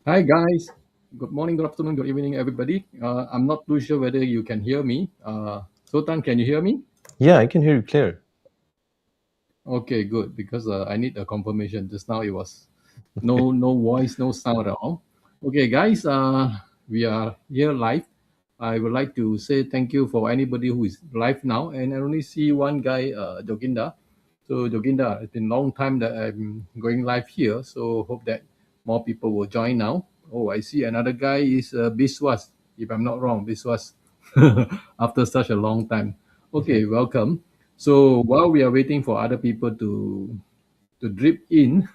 Hi guys, good morning, good afternoon, good evening, everybody. I'm not too sure whether you can hear me. Sultan, can you hear me? Yeah, I can hear you clear. Okay, good. Because I need a confirmation. Just now it was no voice, no sound at all. Okay, guys, we are here live. I would like to say thank you for anybody who is live now, and I only see one guy, Joginda. So Joginda, it's been a long time that I'm going live here. So hope that more people will join now. Oh, I see another guy is Biswas. If I'm not wrong, Biswas. After such a long time. Yeah. Okay, welcome. So while we are waiting for other people to drip in,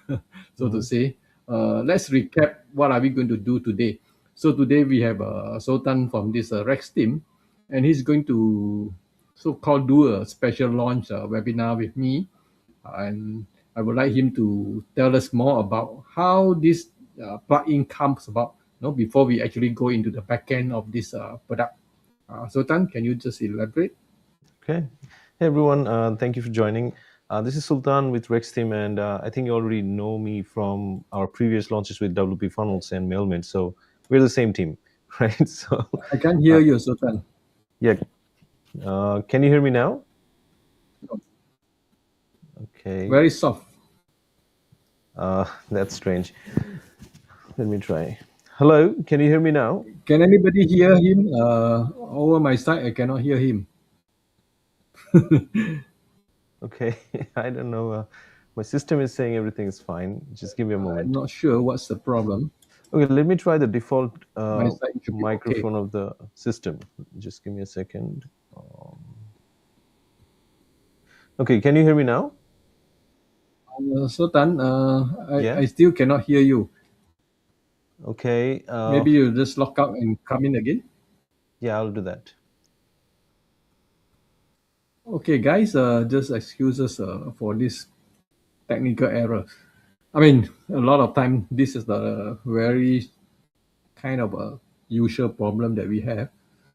so to Mhm. say, let's recap what are we going to do today. So today we have Sultan from this Rex team, and he's going to so-called do a special launch webinar with me, and I would like him to tell us more about how this plugin comes about. Before we actually go into the back end of this product. Sultan, can you just elaborate? Okay. Hey everyone, thank you for joining. This is Sultan with Rex Team, and I think you already know me from our previous launches with WP Funnels and Mailman. So we're the same team, right? So I can't hear uh, you, Sultan. yeah, can you hear me now? No, Okay, very soft. that's strange. Let me try. Hello, can you hear me now? Can anybody hear him? Over my side, I cannot hear him. Okay, I don't know. My system is saying everything is fine. Just give me a I'm moment. not sure what's the problem. Okay, let me try the default My side should be okay. microphone of the system. Just give me a second. Okay, can you hear me now? Sultan, Yeah. I still cannot hear you. Okay. Maybe you just log out and come in again. Yeah, I'll do that. Okay, guys, just excuse us for this technical error. I mean, a lot of time this is the very kind of a usual problem that we have.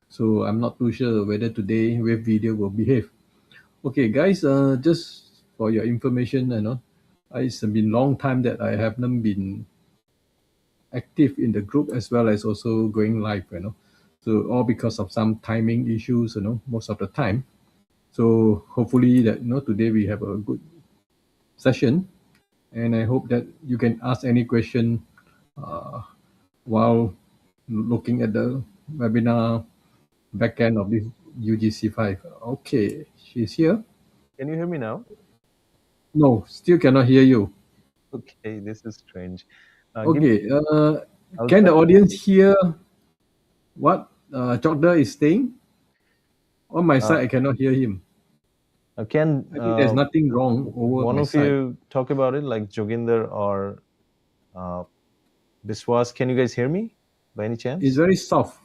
So I'm not too sure whether today web video will behave. Okay, guys, just for your information, it's been long time that I haven't been active in the group as well as also going live. So all because of some timing issues, most of the time. So hopefully that today we have a good session, and I hope that you can ask any question uh, while looking at the webinar backend of this UGC5. Okay, she's here. Can you hear me now? No, still cannot hear you. Okay, this is strange. Give me. Okay, I'll can try. the audience hear what Chokda is saying? On my Uh, side, I cannot hear him. can I think there's nothing wrong over one my of side. you talk about it, like Joginder or uh, Biswas? Can you guys hear me by any It's chance? very soft.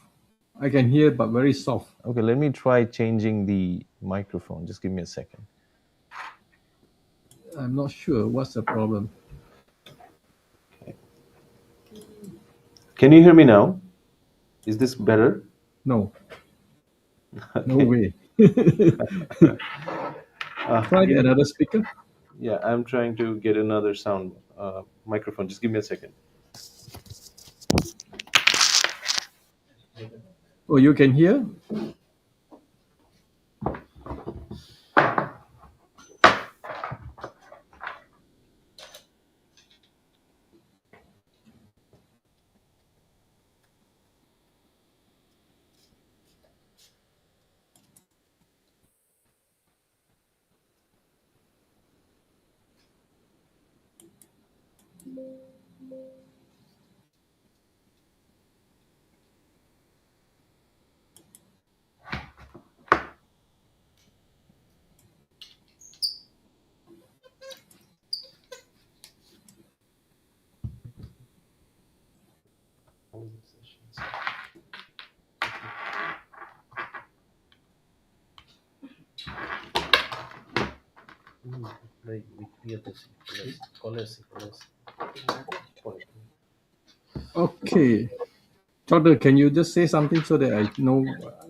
I can hear, but very soft. Okay, let me try changing the microphone. Just give me a second. I'm not sure what's the problem. Can you hear me now? Is this better? No, no Okay. way. Try Give me. another speaker. Yeah, I'm trying to get another sound microphone. Just give me a second. Oh, you can hear? Okay. Jordan, can you just say something so that I know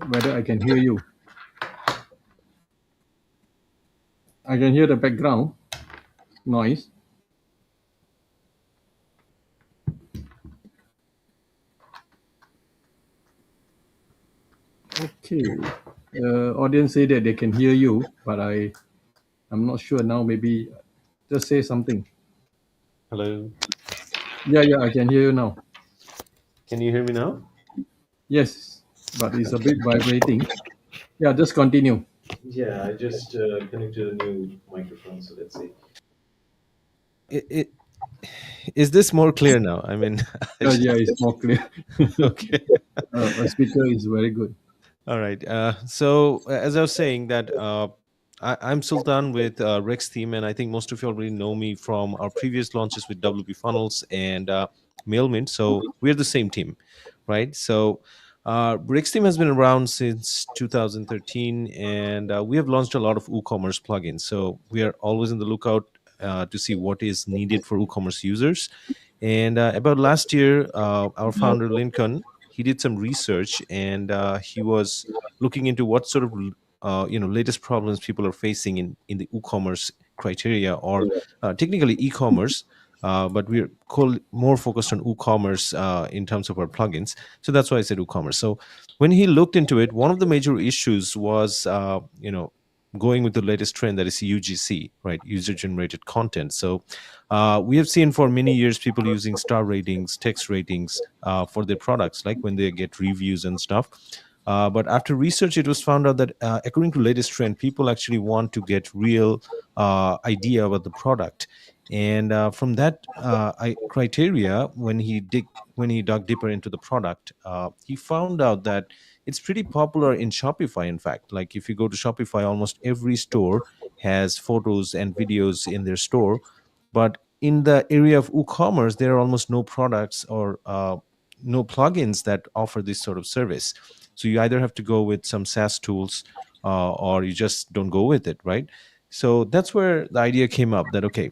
whether I can hear you? I can hear the background noise. Okay. Audience say that they can hear you, but I'm not sure now. Maybe just say something. Hello. Yeah, yeah, I can hear you now. Can you hear me now? Yes, but it's a bit vibrating. Yeah, just continue. Yeah, I just connected a new microphone, so let's see. It is this more clear now? I mean, I Yeah, just yeah, it's more clear. okay. A speaker is very good. All right. So as I was saying that I'm Sultan with Rex Team, and I think most of you already know me from our previous launches with WP Funnels and Mailmint. So we're the same team, right? So Rex Team has been around since 2013, and we have launched a lot of WooCommerce plugins. So we are always in the lookout to see what is needed for WooCommerce users. And about last year, our founder Lincoln, he did some research, and he was looking into what sort of latest problems people are facing in the e-commerce criteria, or technically e-commerce. But we're more focused on e-commerce in terms of our plugins. So that's why I said e-commerce. So when he looked into it, one of the major issues was going with the latest trend, that is UGC, right? User generated content. So we have seen for many years people using star ratings, text ratings for their products, like when they get reviews and stuff. But after research, it was found out that according to latest trend, people actually want to get real idea about the product. And from that criteria, when he dug deeper into the product, he found out that it's pretty popular in Shopify. In fact, like if you go to Shopify, almost every store has photos and videos in their store, but in the area of e-commerce, there are almost no products or no plugins that offer this sort of service. So you either have to go with some SaaS tools, or you just don't go with it, right? So that's where the idea came up that okay,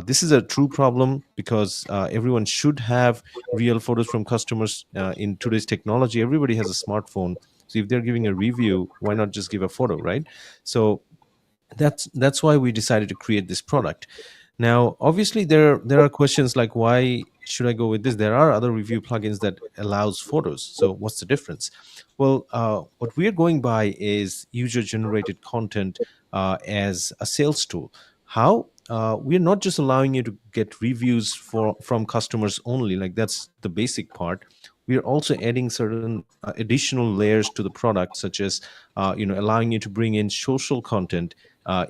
this is a true problem, because everyone should have real photos from customers. In today's technology, everybody has a smartphone. So if they're giving a review, why not just give a photo, right? So that's why we decided to create this product. Now obviously there are questions like, why should I go with this? There are other review plugins that allows photos, so what's the difference? Well, what we're going by is user generated content as a sales tool. How? We're not just allowing you to get reviews from customers only, like that's the basic part. We're also adding certain additional layers to the product, such as allowing you to bring in social content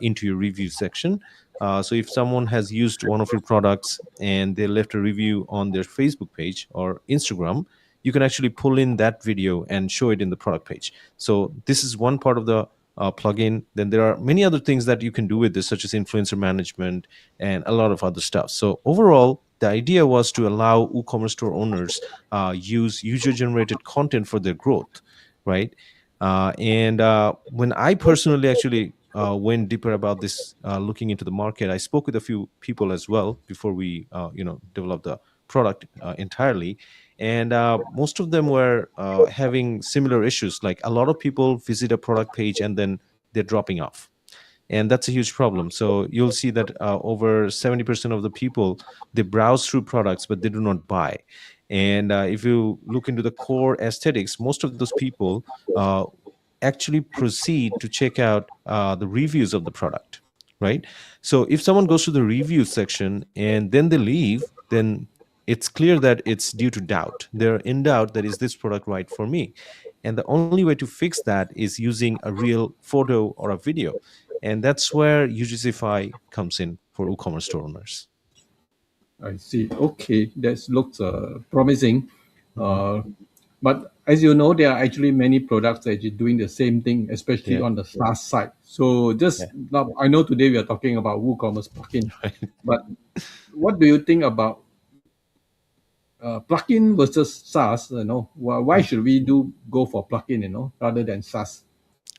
into your review section. So if someone has used one of your products and they left a review on their Facebook page or Instagram, you can actually pull in that video and show it in the product page. So this is one part of the plugin. Then there are many other things that you can do with this, such as influencer management and a lot of other stuff. So overall, the idea was to allow WooCommerce store owners use user-generated content for their growth, right? And when I personally actually went deeper about this, looking into the market, I spoke with a few people as well before we, developed the product entirely. And most of them were having similar issues. Like a lot of people visit a product page and then they're dropping off, and that's a huge problem. So you'll see that over 70% of the people, they browse through products but they do not buy. And if you look into the core aesthetics, most of those people actually proceed to check out the reviews of the product, right? So if someone goes to the review section and then they leave, then it's clear that it's due to doubt. They're in doubt that, is this product right for me? And the only way to fix that is using a real photo or a video. And that's where UGCify comes in for WooCommerce store owners. I see. Okay, that looks promising. Mhm. Uh, but as you know, there are actually many products that are doing the same thing, especially Yeah. on the SaaS side. So just Yeah. now, I know today we are talking about WooCommerce plugin, but what do you think about plugin versus SaaS? Why should we do go for plugin? Rather than SaaS.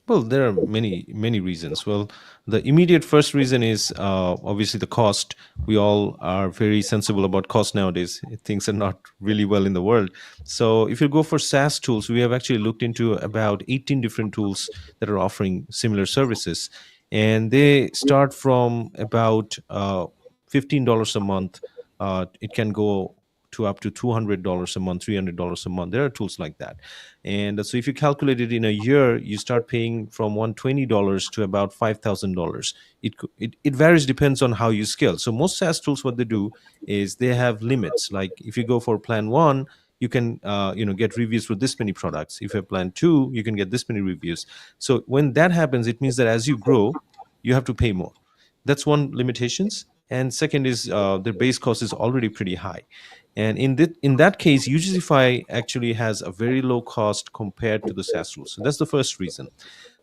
Well, there are many reasons. Well, the immediate first reason is obviously the cost. We all are very sensible about cost nowadays. Things are not really well in the world. So, if you go for SaaS tools, we have actually looked into about 18 different tools that are offering similar services, and they start from about $15 a month. It can go to up to $200 a month, $300 a month. There are tools like that. And so if you calculate it in a year, you start paying from $120 to about $5,000. It varies, depends on how you scale. So most SaaS tools, what they do is they have limits. Like if you go for plan one, you can get reviews for this many products. If you have plan two, you can get this many reviews. So when that happens, it means that as you grow, you have to pay more. That's one limitations. And second is their base cost is already pretty high. And in that case, UGCify actually has a very low cost compared to the SaaS tools. So that's the first reason.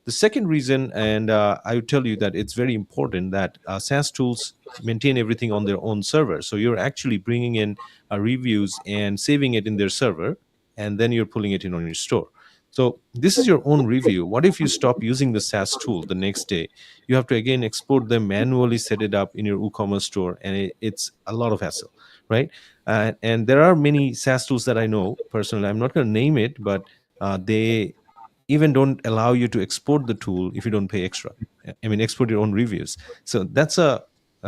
The second reason, and I would tell you that it's very important that SaaS tools maintain everything on their own server. So you're actually bringing in reviews and saving it in their server, and then you're pulling it in on your store. So this is your own review. What if you stop using the SaaS tool the next day? You have to again export them manually, set it up in your WooCommerce store, and it's a lot of hassle, right? And there are many SaaS tools that I know personally. I'm not going to name it, but they even don't allow you to export the tool if you don't pay extra. I mean, export your own reviews. So that's a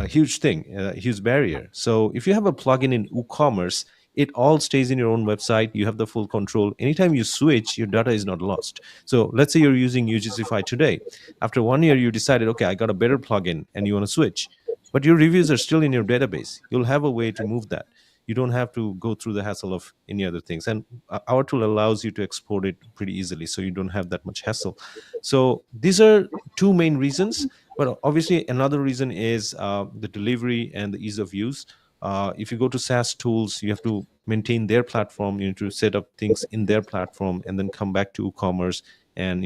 huge thing, a huge barrier. So if you have a plugin in WooCommerce, it all stays in your own website. You have the full control. Anytime you switch, your data is not lost. So let's say you're using UGCify today. After 1 year, you decided, okay, I got a better plugin, and you want to switch. But your reviews are still in your database. You'll have a way to move that. You don't have to go through the hassle of any other things. And our tool allows you to export it pretty easily, so you don't have that much hassle. So these are two main reasons. But obviously, another reason is the delivery and the ease of use. If you go to SaaS tools, you have to maintain their platform. You need to set up things in their platform, and then come back to WooCommerce and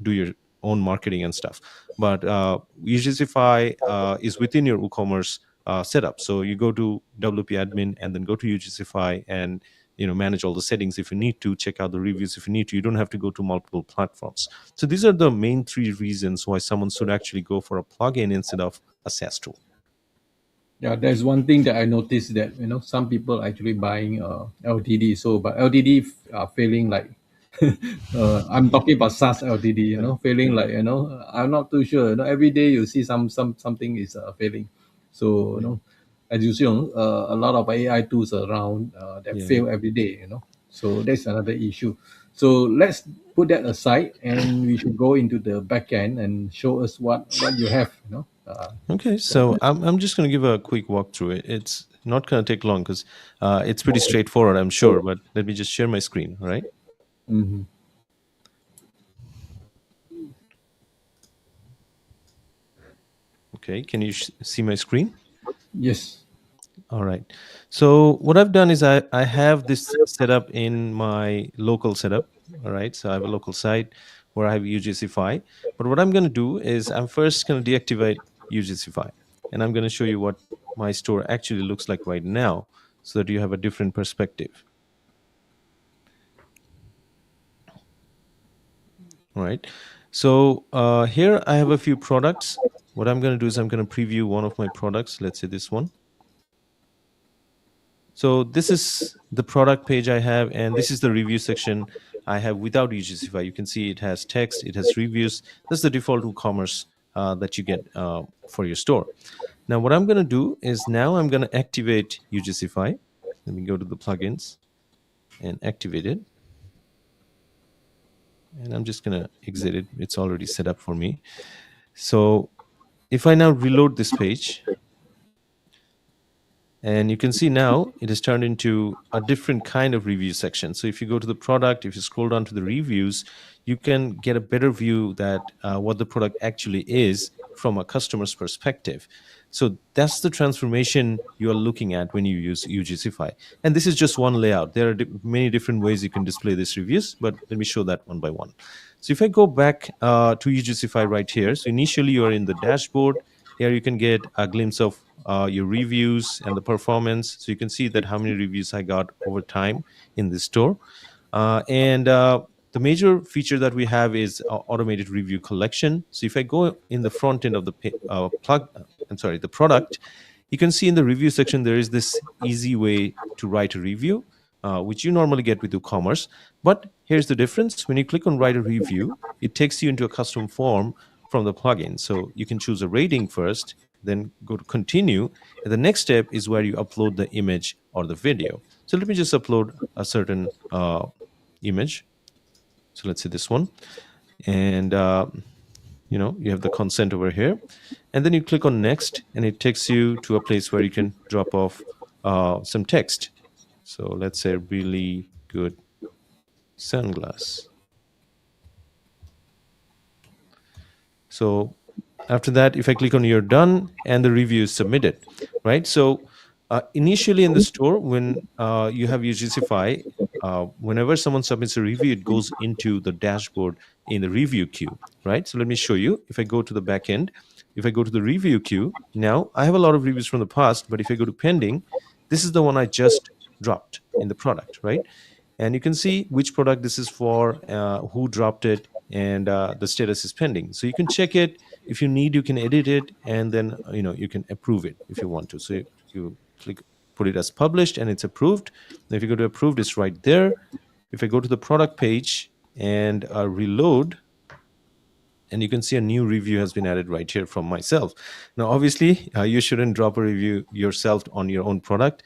do your own marketing and stuff. But UGCify is within your WooCommerce setup. So you go to WP admin and then go to UGCify and manage all the settings if you need to, check out the reviews if you need to. You don't have to go to multiple platforms. So these are the main three reasons why someone should actually go for a plugin instead of a SaaS tool. Yeah, there's one thing that I noticed, that some people actually buying LTD. So, but LTD are feeling like I'm talking about SaaS LTD. Feeling like I'm not too sure. Every day you see something is failing. So as you see, a lot of AI tools around that Yeah. fail every day. So that's another issue. So let's put that aside, and we should go into the back end and show us what you have. Okay, so I'm just going to give a quick walkthrough. It's not going to take long because it's pretty straightforward, I'm sure. But let me just share my screen. All right. Mhm. Okay. Can you see my screen? Yes. All right. So what I've done is I have this set up in my local setup. All right. So I have a local site where I have UGCify. But what I'm going to do is I'm first going to deactivate UGCify. And I'm going to show you what my store actually looks like right now so that you have a different perspective. All right. So here I have a few products. What I'm going to do is I'm going to preview one of my products. Let's say this one. So this is the product page I have, and this is the review section I have without UGCify. You can see it has text, it has reviews. That's the default WooCommerce that you get for your store. Now, what I'm going to do is now I'm going to activate UGCify. Let me go to the plugins and activate it. And I'm just going to exit it. It's already set up for me. So if I now reload this page, and you can see now it has turned into a different kind of review section. So if you go to the product, if you scroll down to the reviews, you can get a better view that what the product actually is from a customer's perspective. So that's the transformation you are looking at when you use UGCify. And this is just one layout. There are many different ways you can display these reviews, but let me show that one by one. So if I go back to UGCify right here, so initially you are in the dashboard. Here you can get a glimpse of your reviews and the performance. So you can see that how many reviews I got over time in this store. And the major feature that we have is automated review collection. So if I go in the front end of the the product, you can see in the review section there is this easy way to write a review, which you normally get with WooCommerce. But here's the difference: when you click on write a review, it takes you into a custom form from the plugin. So you can choose a rating first, then go to continue. And the next step is where you upload the image or the video. So let me just upload a certain image. So let's say this one. And you have the consent over here, and then you click on next, and it takes you to a place where you can drop off some text. So let's say really good sunglass. So after that, if I click on you're done, and the review is submitted, right? So initially in the store, when you have UGCify, whenever someone submits a review, it goes into the dashboard in the review queue, right? So let me show you. If I go to the back end, if I go to the review queue, now I have a lot of reviews from the past, but if I go to pending, this is the one I just dropped in the product, right? And you can see which product this is for, who dropped it, and the status is pending. So you can check it. If you need, you can edit it, and then you can approve it if you want to. So you click, put it as published, and it's approved. Now if you go to approved, it's right there. If I go to the product page and reload, and you can see a new review has been added right here from myself. Now obviously you shouldn't drop a review yourself on your own product.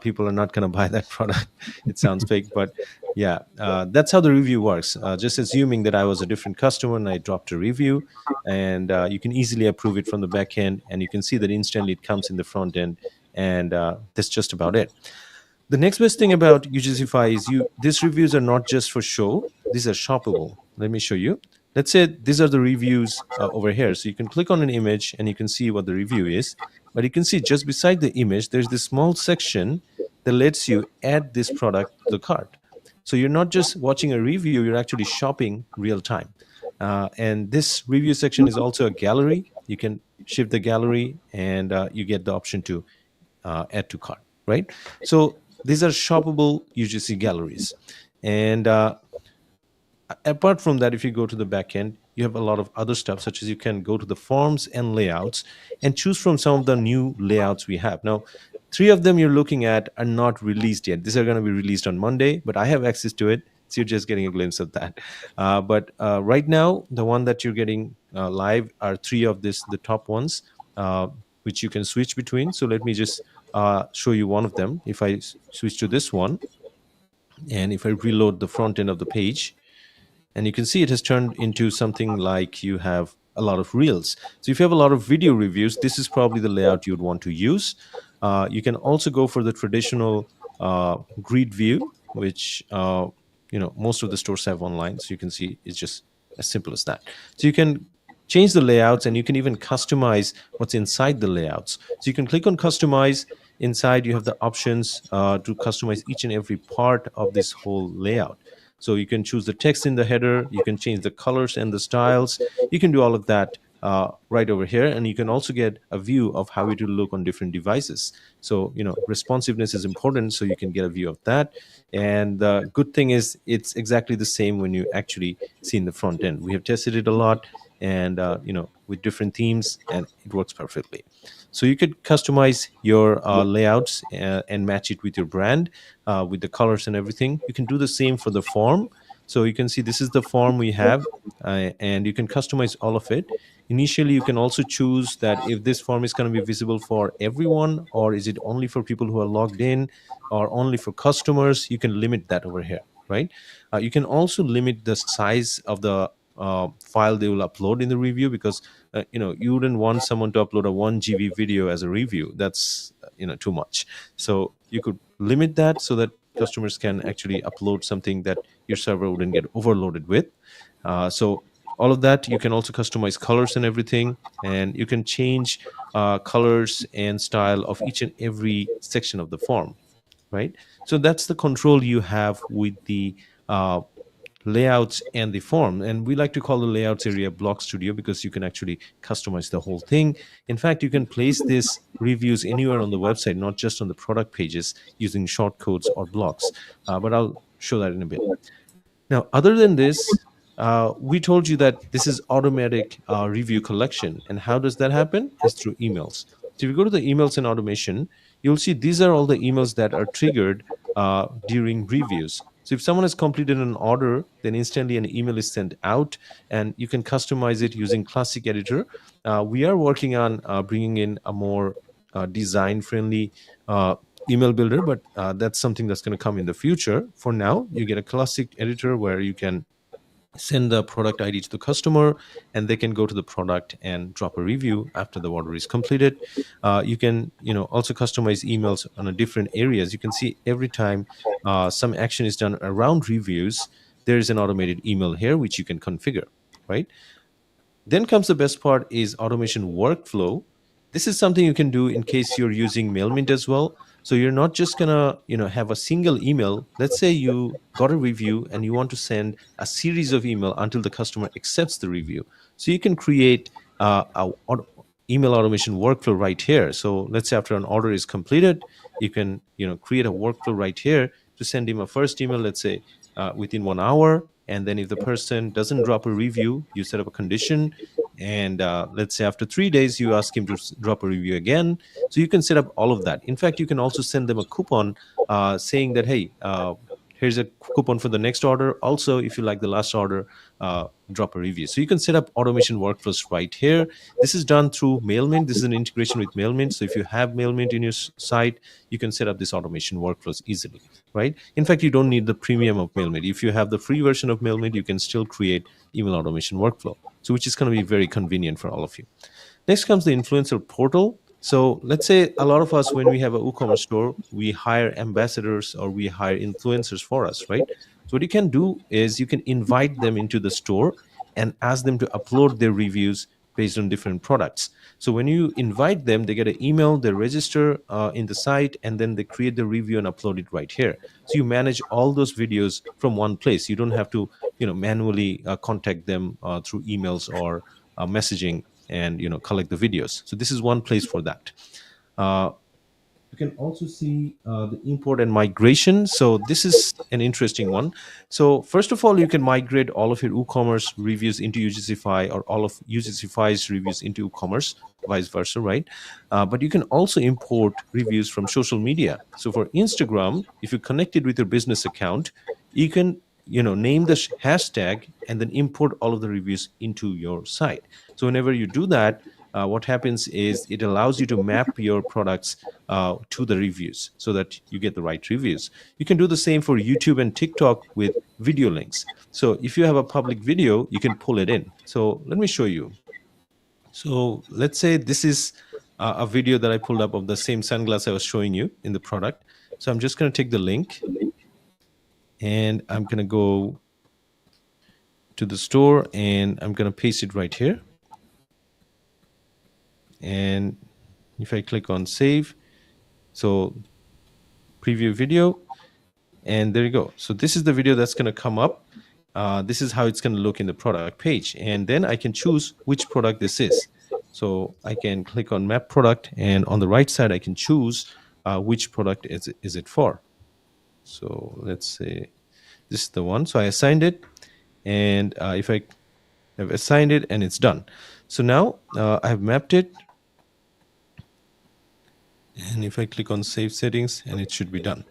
People are not going to buy that product. It sounds fake, but yeah, that's how the review works. Just assuming that I was a different customer and I dropped a review, and you can easily approve it from the back end, and you can see that instantly it comes in the front end, and that's just about it. The next best thing about UGCify is these reviews are not just for show, these are shoppable. Let me show you. Let's say these are the reviews over here. So you can click on an image and you can see what the review is. But you can see just beside the image, there's this small section that lets you add this product to the cart. So you're not just watching a review, you're actually shopping real time. And this review section is also a gallery. You can shift the gallery, and you get the option to add to cart, right? So these are shoppable UGC galleries. And apart from that, if you go to the back end, you have a lot of other stuff, such as you can go to the forms and layouts and choose from some of the new layouts we have. Now, 3 of them you're looking at are not released yet. These are going to be released on Monday, but I have access to it. So you're just getting a glimpse of that. But right now, the one that you're getting live are 3 of the top ones, which you can switch between. So let me just show you one of them. If I switch to this one, and if I reload the front end of the page, and you can see it has turned into something like you have a lot of reels. So if you have a lot of video reviews, this is probably the layout you'd want to use. You can also go for the traditional grid view, which most of the stores have online. So you can see it's just as simple as that. So you can change the layouts, and you can even customize what's inside the layouts. So you can click on customize. Inside you have the options to customize each and every part of this whole layout. So you can choose the text in the header, you can change the colors and the styles. You can do all of that right over here, and you can also get a view of how it will look on different devices. So responsiveness is important, so you can get a view of that. And the good thing is it's exactly the same when you actually see in the front end. We have tested it a lot, and with different themes, and it works perfectly. So you could customize your layouts and match it with your brand, with the colors and everything. You can do the same for the form. So you can see this is the form we have, and you can customize all of it. Initially, you can also choose that if this form is going to be visible for everyone, or is it only for people who are logged in, or only for customers. You can limit that over here, right? You can also limit the size of the file they will upload in the review, because you wouldn't want someone to upload a 1 GB video as a review. That's too much. So you could limit that so that customers can actually upload something that your server wouldn't get overloaded with. So all of that, you can also customize colors and everything, and you can change colors and style of each and every section of the form, right? So that's the control you have with the layouts and the form. And we like to call the layouts area Block Studio, because you can actually customize the whole thing. In fact, you can place these reviews anywhere on the website, not just on the product pages, using shortcodes or blocks. But I'll show that in a bit. Now, other than this, we told you that this is automatic review collection. And how does that happen? Is through emails. So if you go to the emails and automation, you'll see these are all the emails that are triggered during reviews. So if someone has completed an order, then instantly an email is sent out, and you can customize it using Classic Editor. We are working on bringing in a more design friendly email builder, but that's something that's going to come in the future. For now, you get a Classic Editor where you can send the product ID to the customer, and they can go to the product and drop a review after the order is completed. You can, also customize emails on a different areas. You can see every time some action is done around reviews, there is an automated email here which you can configure, right? Then comes the best part is automation workflow. This is something you can do in case you're using Mailmint as well. So you're not just gonna, have a single email. Let's say you got a review and you want to send a series of email until the customer accepts the review. So you can create email automation workflow right here. So let's say after an order is completed, you can, create a workflow right here to send him a first email, let's say within 1 hour. And then if the person doesn't drop a review, you set up a condition. And let's say after 3 days, you ask him to drop a review again. So you can set up all of that. In fact, you can also send them a coupon saying that, hey, here's a coupon for the next order. Also, if you like the last order, drop a review. So you can set up automation workflows right here. This is done through Mailmint. This is an integration with Mailmint. So if you have Mailmint in your site, you can set up this automation workflows easily, right? In fact, you don't need the premium of Mailmint. If you have the free version of Mailmint, you can still create email automation workflow. So which is going to be very convenient for all of you. Next comes the influencer portal. So let's say a lot of us, when we have a WooCommerce store, we hire ambassadors or we hire influencers for us, right? So what you can do is you can invite them into the store and ask them to upload their reviews based on different products. So when you invite them, they get an email, they register in the site, and then they create the review and upload it right here. So you manage all those videos from one place. You don't have to, manually contact them through emails or messaging and collect the videos. So this is one place for that. Uh, you can also see the import and migration. So this is an interesting one. So first of all, you can migrate all of your WooCommerce reviews into UGCify, or all of UGCify's reviews into WooCommerce, vice versa, right? But you can also import reviews from social media. So for Instagram, if you connect it with your business account, you can name the hashtag and then import all of the reviews into your site. So whenever you do that, what happens is it allows you to map your products to the reviews so that you get the right reviews. You can do the same for YouTube and TikTok with video links. So if you have a public video, you can pull it in. So let me show you. So let's say this is a video that I pulled up of the same sunglass I was showing you in the product. So I'm just going to take the link and I'm going to go to the store and I'm going to paste it right here. And if I click on save, so preview video, and there you go. So this is the video that's going to come up. This is how it's going to look in the product page. And then I can choose which product this is. So I can click on map product, and on the right side, I can choose which product is it for. So let's say this is the one. So I assigned it, and if I have assigned it, and it's done. So now I have mapped it. And if I click on save settings, and it should be done.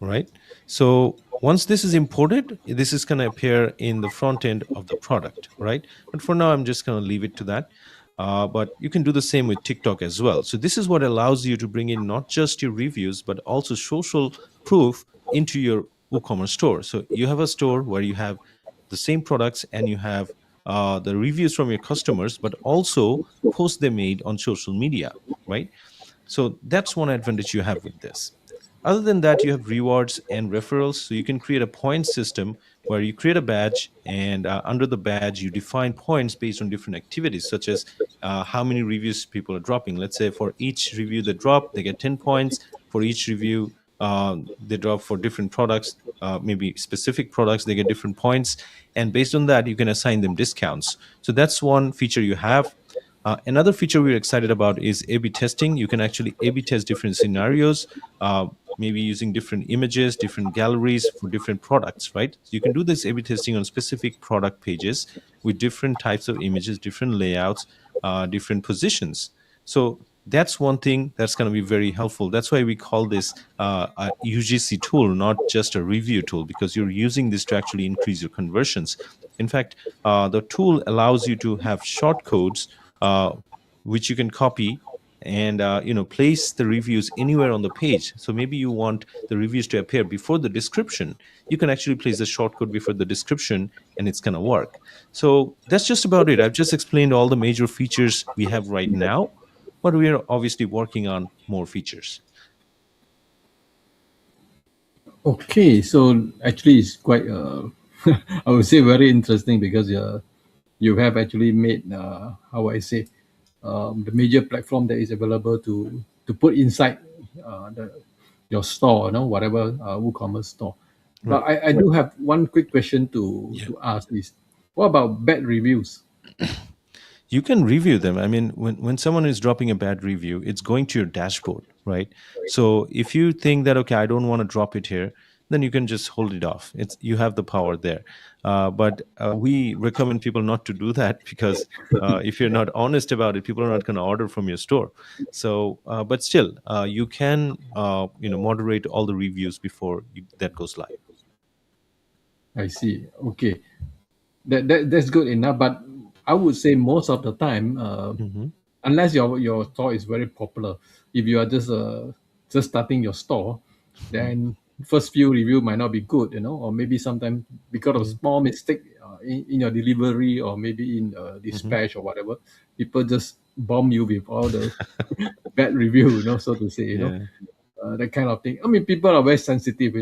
All right. So once this is imported, this is going to appear in the front end of the product, right? But for now, I'm just going to leave it to that. But you can do the same with TikTok as well. So this is what allows you to bring in not just your reviews, but also social proof into your WooCommerce store. So you have a store where you have the same products and you have the reviews from your customers, but also posts they made on social media, right? So that's one advantage you have with this. Other than that, you have rewards and referrals. So you can create a point system where you create a badge, and under the badge, you define points based on different activities, such as how many reviews people are dropping. Let's say for each review they drop, they get 10 points. For each review they drop for different products, maybe specific products, they get different points. And based on that, you can assign them discounts. So that's one feature you have. Another feature we're excited about is A/B testing. You can actually A/B test different scenarios, maybe using different images, different galleries for different products, right? So you can do this A/B testing on specific product pages with different types of images, different layouts, different positions. So that's one thing that's going to be very helpful. That's why we call this a UGC tool, not just a review tool, because you're using this to actually increase your conversions. In fact, the tool allows you to have short codes, which you can copy and place the reviews anywhere on the page. So maybe you want the reviews to appear before the description. You can actually place the shortcode before the description, and it's going to work. So that's just about it. I've just explained all the major features we have right now, but we are obviously working on more features. Okay, so actually it's quite I would say very interesting because you have actually made how would I say the major platform that is available to put inside the your store, whatever WooCommerce store. But Right. I do have one quick question Yeah. to ask is, what about bad reviews? You can review them. I mean, when someone is dropping a bad review, it's going to your dashboard, right? So if you think that, okay, I don't want to drop it here, then you can just hold it off. It's, you have the power there. But we recommend people not to do that, because if you're not honest about it, people are not going to order from your store. So but still, you can moderate all the reviews before that goes live. I see. Okay, that's good enough. But I would say most of the time, Hmm. unless your store is very popular, if you are just starting your store, then first few review might not be good, or maybe sometimes because of Yeah. small mistake in your delivery or maybe in Hmm. dispatch or whatever, people just bomb you with all the bad review, so to say, Yeah. that kind of thing. I mean, people are very sensitive,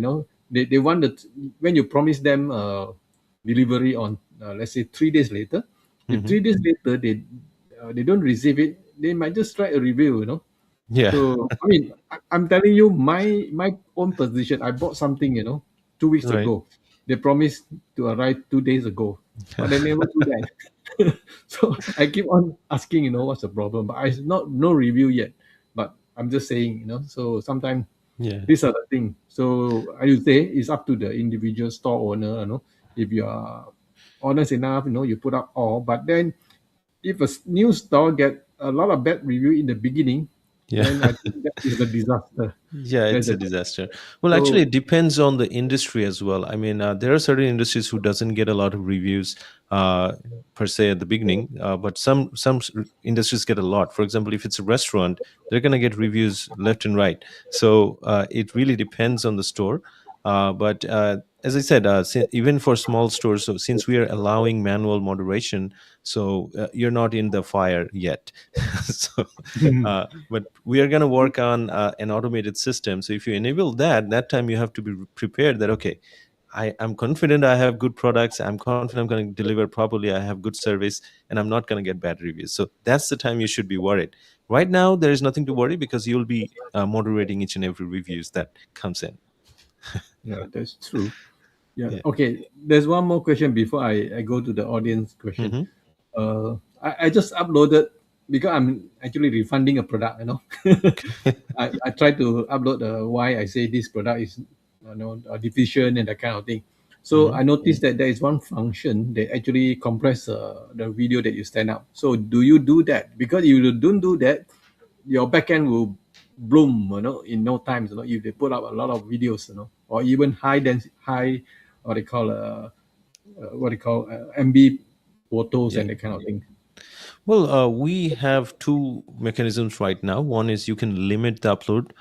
they want that when you promise them delivery on let's say 3 days later, if Hmm. 3 days later they don't receive it, they might just write a review, Yeah. So I mean, I'm telling you my own position. I bought something, 2 weeks Right. ago. They promised to arrive 2 days ago, but they never do that. So I keep on asking, what's the problem? But I not no review yet. But I'm just saying, So sometimes Yeah. these are the things. So I would say it's up to the individual store owner, if you are honest enough, you put up all. But then if a new store get a lot of bad review in the beginning, Yeah. then I think that is a disaster. Yeah, That's it's a, a disaster. Well, actually, so it depends on the industry as well. I mean, there are certain industries who doesn't get a lot of reviews uh, per se at the beginning, but some industries get a lot. For example, if it's a restaurant, they're going to get reviews left and right. So it really depends on the store. But as I said, even for small stores, so since we are allowing manual moderation, so you're not in the fire yet. So but we are going to work on an automated system. So if you enable that, that time you have to be prepared that, okay, I'm confident I have good products, I'm confident I'm going to deliver properly, I have good service, and I'm not going to get bad reviews. So that's the time you should be worried. Right now there is nothing to worry, because you'll be moderating each and every reviews that comes in. yeah, that's true. Yeah. Yeah. Okay. There's one more question before I go to the audience question. Hmm. I just uploaded because I'm actually refunding a product. I try to upload why I say this product is deficient and that kind of thing. So Hmm. I noticed that there is one function that actually compress the video that you send out. So do you do that? Because if you don't do that, your backend will bloom, in no time. If they put up a lot of videos, or even high density, high what they call MB photos Yeah. and that kind of thing. Well, we have two mechanisms right now. One is you can limit the upload.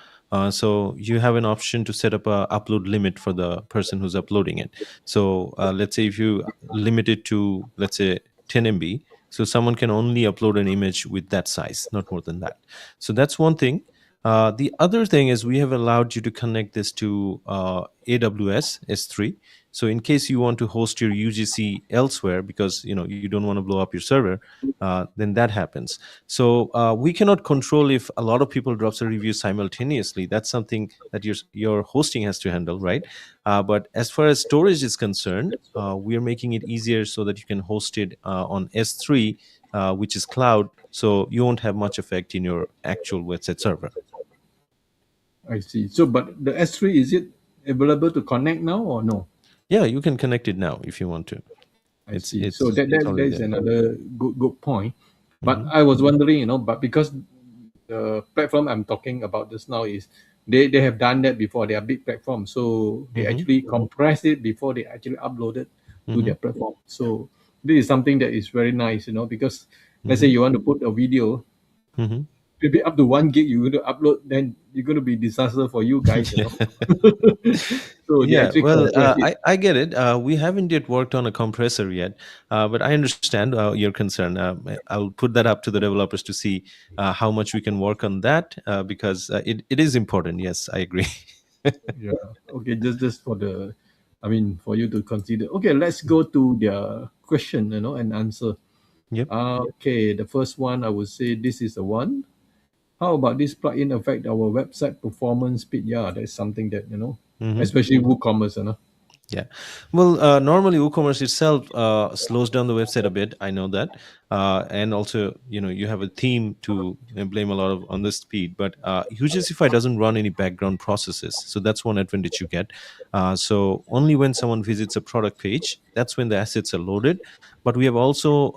So you have an option to set up a upload limit for the person who's uploading it. So let's say if you limit it to, let's say, 10 MB, so someone can only upload an image with that size, not more than that. So that's one thing. The other thing is we have allowed you to connect this to AWS S3. So in case you want to host your UGC elsewhere, because you don't want to blow up your server, then that happens. So we cannot control if a lot of people drops a review simultaneously. That's something that your hosting has to handle, right? But as far as storage is concerned, we are making it easier so that you can host it on S3, which is cloud, so you won't have much effect in your actual website server. I see. So, but the S3, is it available to connect now or no? Yeah, you can connect it now if you want to. I It's see. So it's that it's that, that already is there. another good point. But Hmm. I was wondering, but because the platform I'm talking about just now is they have done that before. They are big platforms, so they Mm-hmm. actually compress it before they actually upload it to Mm-hmm. their platform. So this is something that is very nice, because let's say Mm-hmm. you want to put a video, Mm-hmm. maybe up to 1 gig you're going to upload, then you're going to be disaster for you guys. So they Yeah, actually well, compress it. I get it. We haven't yet worked on a compressor yet, but I understand your concern. I'll put that up to the developers to see how much we can work on that because it is important. Yes, I agree. Yeah. Okay, just for for you to consider. Okay, let's go to their question, and answer. Yep. Okay, the first one I would say this is the one. How about this plugin affect our website performance speed? Yeah, that's something that, Mm-hmm. especially WooCommerce. Yeah. Well, normally WooCommerce itself slows down the website a bit. I know that. And also, you have a theme to blame a lot of on the speed, but UGCify doesn't run any background processes. So that's one advantage you get. So only when someone visits a product page, that's when the assets are loaded. But we have also,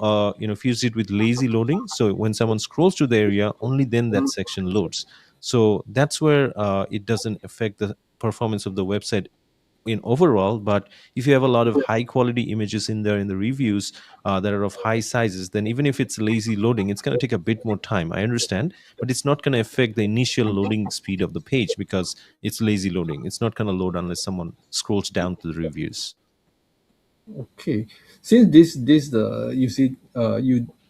fused it with lazy loading. So when someone scrolls to the area, only then that section loads. So that's where it doesn't affect the performance of the website in overall. But if you have a lot of high quality images in there in the reviews that are of high sizes, then even if it's lazy loading, it's going to take a bit more time, I understand, but it's not going to affect the initial loading speed of the page because it's lazy loading. It's not going to load unless someone scrolls down to the reviews. Okay, since this the you see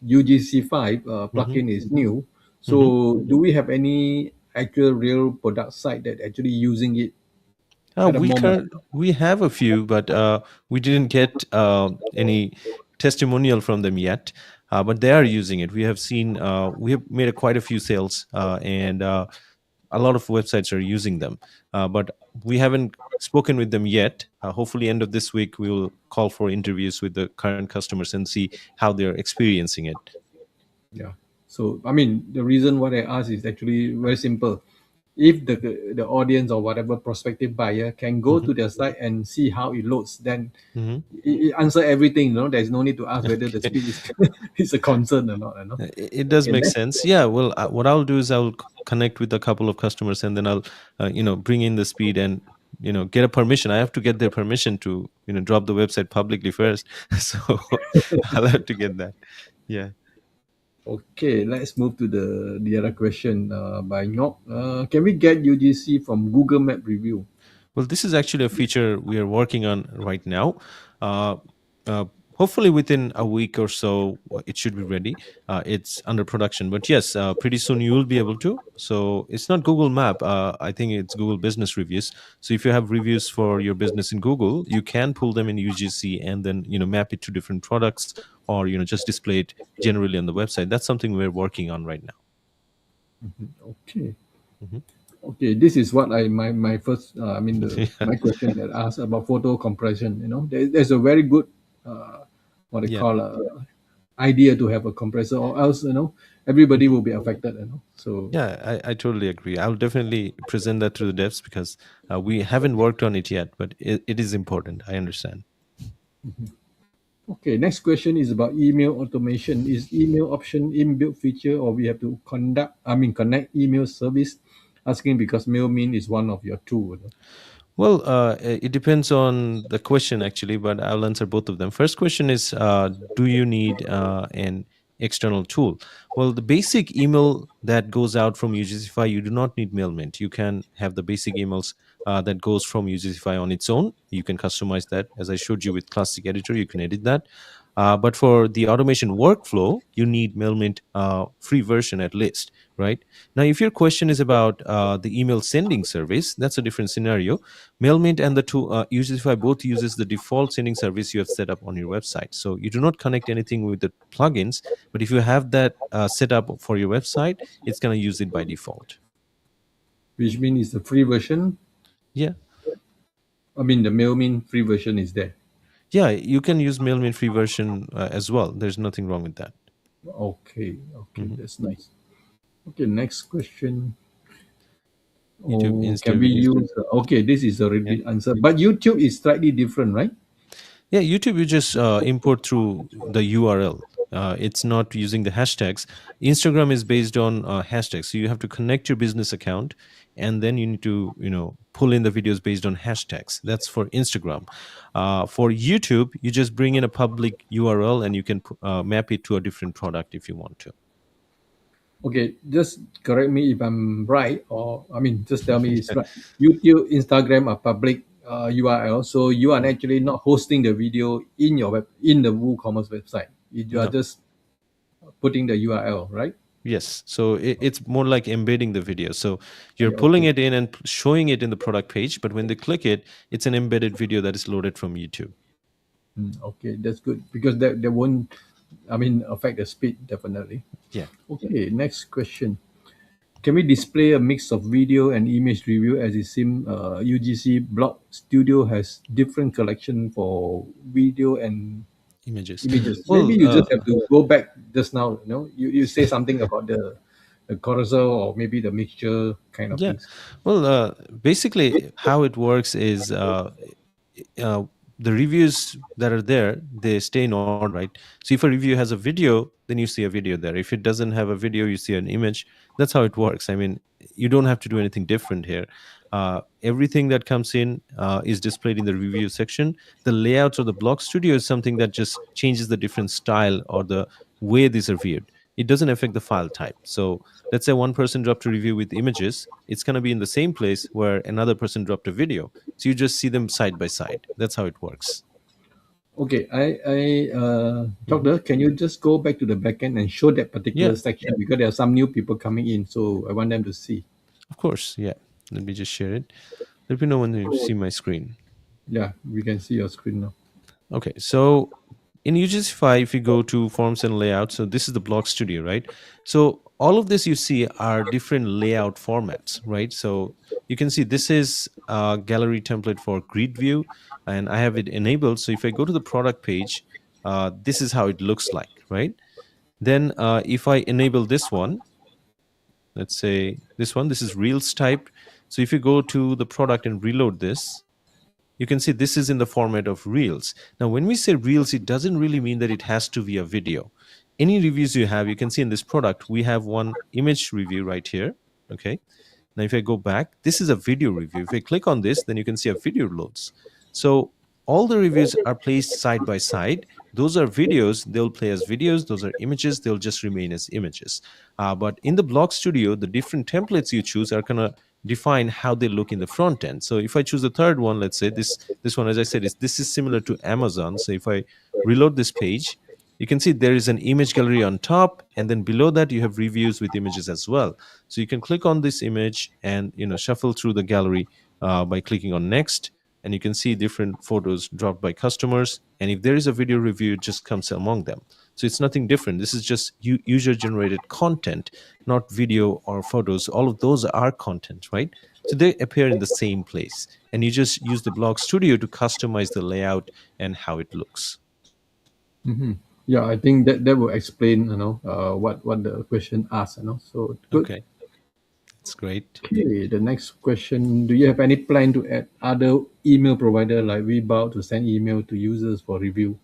UGC5 Hmm. plugin is new, Hmm. so do we have any actual real product site that actually using it at the moment? We have a few, but we didn't get any testimonial from them yet. But they are using it. We have seen, we have made quite a few sales, and a lot of websites are using them. But we haven't spoken with them yet. Hopefully, end of this week, we will call for interviews with the current customers and see how they're experiencing it. Yeah. So the reason why I ask is actually very simple. If the audience or whatever prospective buyer can go Hmm. to their site and see how it loads, then Hmm. it answer everything. There's no need to ask whether the speed is is a concern or not. It does Okay, make next. sense. Yeah. Well, what I'll do is I'll connect with a couple of customers, and then I'll, bring in the speed and get a permission. I have to get their permission to drop the website publicly first. So I'll have to get that. Yeah. Okay, let's move to the other question by Ngok. Can we get UGC from Google Map review? Well, this is actually a feature we are working on right now. Uh, uh, Hopefully, within a week or so, it should be ready. It's under production, but yes, pretty soon you will be able to. So it's not Google Map. I think it's Google Business Reviews. So if you have reviews for your business in Google, you can pull them in UGC and then map it to different products, or just display it generally on the website. That's something we're working on right Okay. now. Okay, this is what my first Hmm. my question that asked about photo compression. There's a very good what they Yeah. call idea to have a compressor, or else everybody Mhm. will be affected. So Yeah, I totally agree. I'll definitely present that to the devs because we haven't worked on it yet, but it is important. I understand. okay, next question is about email automation. Is email option inbuilt feature, or we have to connect email service? Asking because MailMean is one of your tool. Well, it depends on the question actually, but I'll answer both of them. First question is, do you need an external tool? Well, the basic email that goes out from UGCify, you do not need Mailmint. You can have the basic emails that goes from UGCify on its own. You can customize that, as I showed you with Classic Editor. You can edit that. But for the automation workflow, you need Mailmint free version at least, right? Now, if your question is about the email sending service, that's a different scenario. Mailmint and the two UGCify both uses the default sending service you have set up on your website. So you do not connect anything with the plugins, but if you have that set up for your website, it's going to use it by default. Which means it's the free version. Yeah. The MailMean free version is there. Yeah, you can use Mailmint free version as well. There's nothing wrong with that. Okay, okay, Mhm. that's nice. Okay, next question. YouTube, Oh, Insta can we videos. use? Okay, this is Yeah. already answered. But YouTube is slightly different, right? Yeah, YouTube, you just import through the URL. It's not using the hashtags. Instagram is based on hashtags, so you have to connect your business account, and then you need to pull in the videos based on hashtags. That's for Instagram. For YouTube, you just bring in a public URL, and you can map it to a different product if you want to. Okay, just correct me if I'm right, or I mean, just tell me it's right. YouTube, Instagram are public URL, so you are actually not hosting the video in your in the WooCommerce website. You are No. just putting the URL, right? Yes. So it's more like embedding the video. So you're Yeah, pulling okay. it in and showing it in the product page, but when they click it, it's an embedded video that is loaded from YouTube. Okay, that's good because that won't, I mean, affect the speed definitely. Yeah. Okay, next question. Can we display a mix of video and image review as it seems UGC Blog Studio has different collection for video and Images. images? Maybe Well, you just have to go back just now. You say something about the carousel or maybe the mixture kind of yeah. things. Well, basically, how it works is uh, the reviews that are there, they stay in order, right? So if a review has a video, then you see a video there. If it doesn't have a video, you see an image. That's how it works. I mean, you don't have to do anything different here. Everything that comes in is displayed in the review section. The layouts or the block studio is something that just changes the different style or the way these are viewed. It doesn't affect the file type. So let's say one person dropped a review with images, it's going to be in the same place where another person dropped a video. So you just see them side by side. That's how it works. Okay, Mhm. Doctor, can you just go back to the backend and show that particular Yeah, section because there are some new people coming in, so I want them to see. of course. Yeah. Let me just share it. Let me know when you see my screen. Yeah, we can see your screen now. Okay. So in UGCify, if you go to forms and layout, so this is the block studio, right? So all of this you see are different layout formats, right? So you can see this is a gallery template for grid view, and I have it enabled. So if I go to the product page, this is how it looks like, right? Then if I enable this one, let's say this one, this is Reels typed. So if you go to the product and reload this, you can see this is in the format of Reels. Now, when we say Reels, it doesn't really mean that it has to be a video. Any reviews you have, you can see in this product, we have one image review right here. Okay. Now, if I go back, this is a video review. If I click on this, then you can see a video loads. So all the reviews are placed side by side. Those are videos, they'll play as videos. Those are images, they'll just remain as images. But in the Block Studio, the different templates you choose are going to define how they look in the front end. So if I choose the third one, let's say this one, as I said, this is similar to Amazon. So if I reload this page, you can see there is an image gallery on top, and then below that you have reviews with images as well. So you can click on this image and shuffle through the gallery by clicking on next, and you can see different photos dropped by customers. And if there is a video review, it just comes among them. So it's nothing different. This is just user generated content, not video or photos. All of those are content, right? So they appear in the same place, and you just use the Blog Studio to customize the layout and how it looks. Yeah, I think that will explain, what the question asks, So good. Okay, that's great. Okay, the next question: do you have any plan to add other email provider like Rebound to send email to users for review?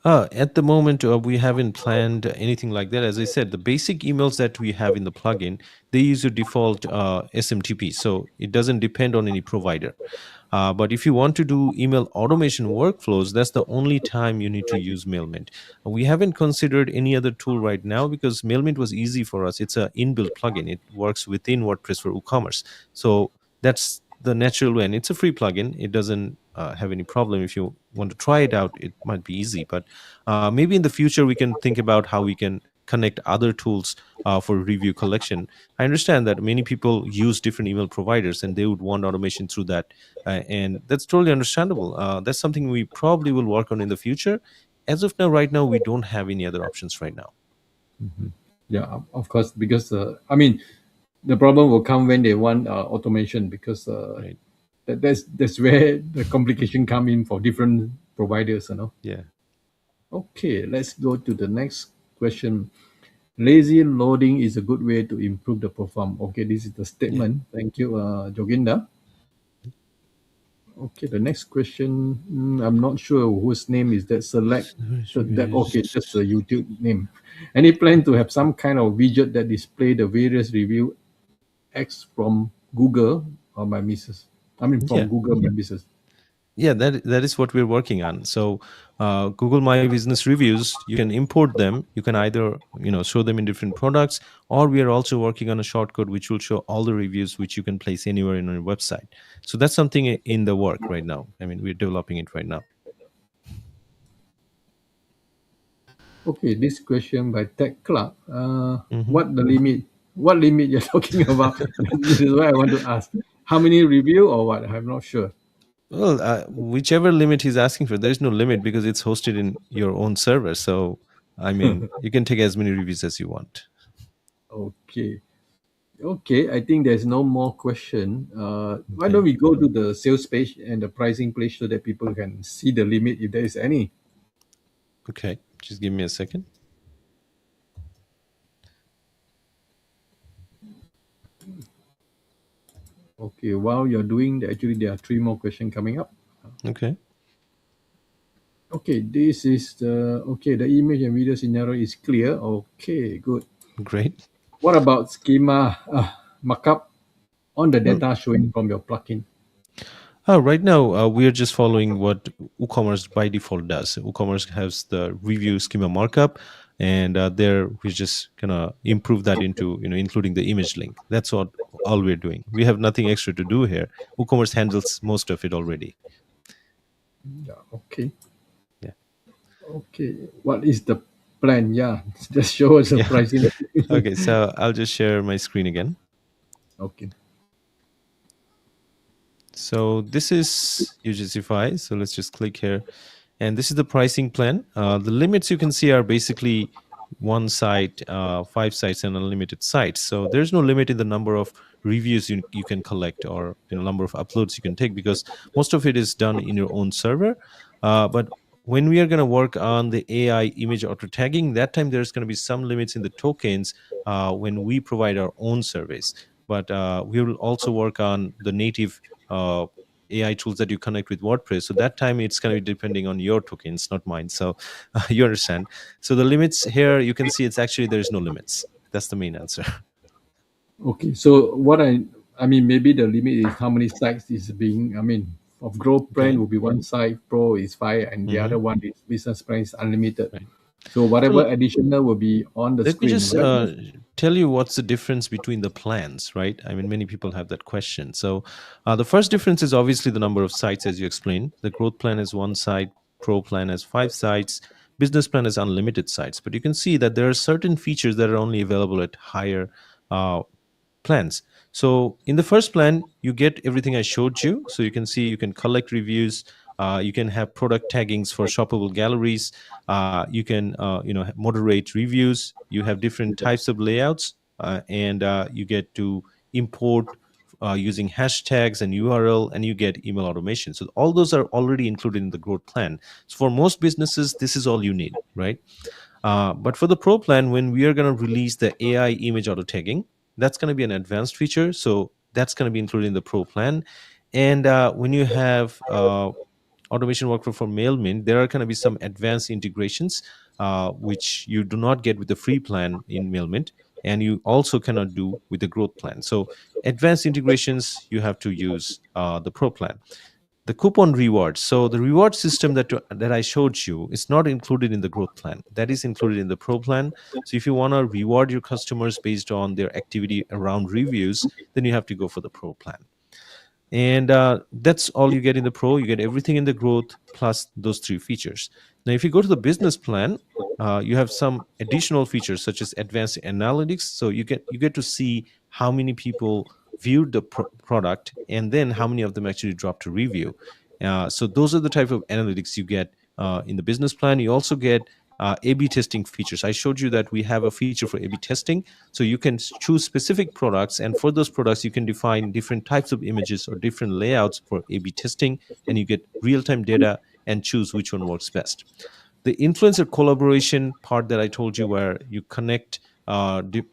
At the moment, we haven't planned anything like that. As I said, the basic emails that we have in the plugin, they use your default SMTP, so it doesn't depend on any provider. But if you want to do email automation workflows, that's the only time you need to use Mailmint. We haven't considered any other tool right now because Mailmint was easy for us. It's an inbuilt plugin. It works within WordPress for WooCommerce. So that's the natural way. And it's a free plugin. It doesn't have any problem. If you want to try it out, it might be easy. But maybe in the future, we can think about how we can connect other tools for review collection. I understand that many people use different email providers and they would want automation through that. And that's totally understandable. That's something we probably will work on in the future. As of now, right now, we don't have any other options right now. Yeah, of course, because I mean, the problem will come when they want automation because Right. that's where the complication come in for different providers. Yeah. Okay, let's go to the next question. Lazy loading is a good way to improve the perform. Okay, this is the Yeah. statement. Thank you, Joginda. Okay, the next question, I'm not sure whose name is that. Select that. Okay, just the YouTube name. Any plan to have some kind of widget that display the various review X from Google or my missus? I mean, from Yeah. Google my missus. Yeah, that is what we're working on. So Google My Business reviews, you can import them. You can either show them in different products, or we are also working on a shortcode which will show all the reviews which you can place anywhere in your website. So that's something in the work right now. I mean, we're developing it right now. Okay, this question by Tech Club. Hmm. What the limit? What limit you're talking about? This is what I want to ask. How many review or what? I'm not sure. Well, whichever limit he's asking for, there's no limit because it's hosted in your own server. So I mean, you can take as many reviews as you want. Okay. Okay, I think there's no more question. Why don't Okay. we go to the sales page and the pricing page so that people can see the limit if there is any? Okay, just give me a second. Okay, while you're doing that, actually there are three more questions coming up. Okay, Okay, this is the okay. The image and video scenario is clear. Okay, good. great. What about schema markup on the Well, data showing from your plugin? right now, we are just following what WooCommerce by default does. WooCommerce has the review schema markup, and there we're just gonna improve that into including the image link. That's what all we're doing. We have nothing extra to do here. WooCommerce handles most of it already. Yeah. Okay. Yeah, Okay. What is the plan? Yeah. Just show us the yeah. pricing. Okay, so I'll just share my screen again. Okay. So this is UGCify. So let's just click here. And this is the pricing plan. The limits you can see are basically one site, 5 sites, and unlimited sites. So there's no limit in the number of reviews you can collect, or number of uploads you can take, because most of it is done in your own server. But when we are going to work on the AI image auto tagging, that time there's going to be some limits in the tokens when we provide our own service. But we will also work on the native AI tools that you connect with WordPress. So that time it's going to be depending on your tokens, not mine. So you understand. So the limits here, you can see it's actually there's no limits. That's the main answer. Okay. So what I mean, maybe the limit is how many sites is being. I mean, of growth plan Okay. will be one site, pro is five, and the Hmm. other one is business plan is unlimited. Right. So So whatever additional will be on the let me screen, just right? tell you what's the difference between the plans, right? I mean, many people have that question. So the first difference is obviously the number of sites, as you explained. The growth plan is one site, pro plan has 5 sites, business plan is unlimited sites. But you can see that there are certain features that are only available at higher uh, plans. So in the first plan, you get everything I showed you. So you can see you can collect reviews. You can have product taggings for shoppable galleries. You can moderate reviews. You have different types of layouts, and you get to import using hashtags and URL, and you get email automation. So all those are already included in the growth plan. So for most businesses, this is all you need, right? But for the Pro plan, when we are going to release the AI image auto tagging, that's going to be an advanced feature. So that's going to be included in the Pro plan. And when you have automation workflow for Mailmint, there are going to be some advanced integrations which you do not get with the free plan in Mailmint, and you also cannot do with the growth plan. So advanced integrations, you have to use the Pro plan. The coupon rewards, so the reward system that I showed you is not included in the growth plan. That is included in the pro plan. So if you want to reward your customers based on their activity around reviews, then you have to go for the pro plan. And that's all you get in the pro. You get everything in the growth plus those 3 features. Now if you go to the business plan, you have some additional features such as advanced analytics. So you get to see how many people viewed the product, and then how many of them actually dropped a review. So those are the type of analytics you get in the business plan. You also get A/B testing features. I showed you that we have a feature for A/B testing, so you can choose specific products, and for those products, you can define different types of images or different layouts for A/B testing, and you get real-time data and choose which one works best. The influencer collaboration part that I told you, where you connect,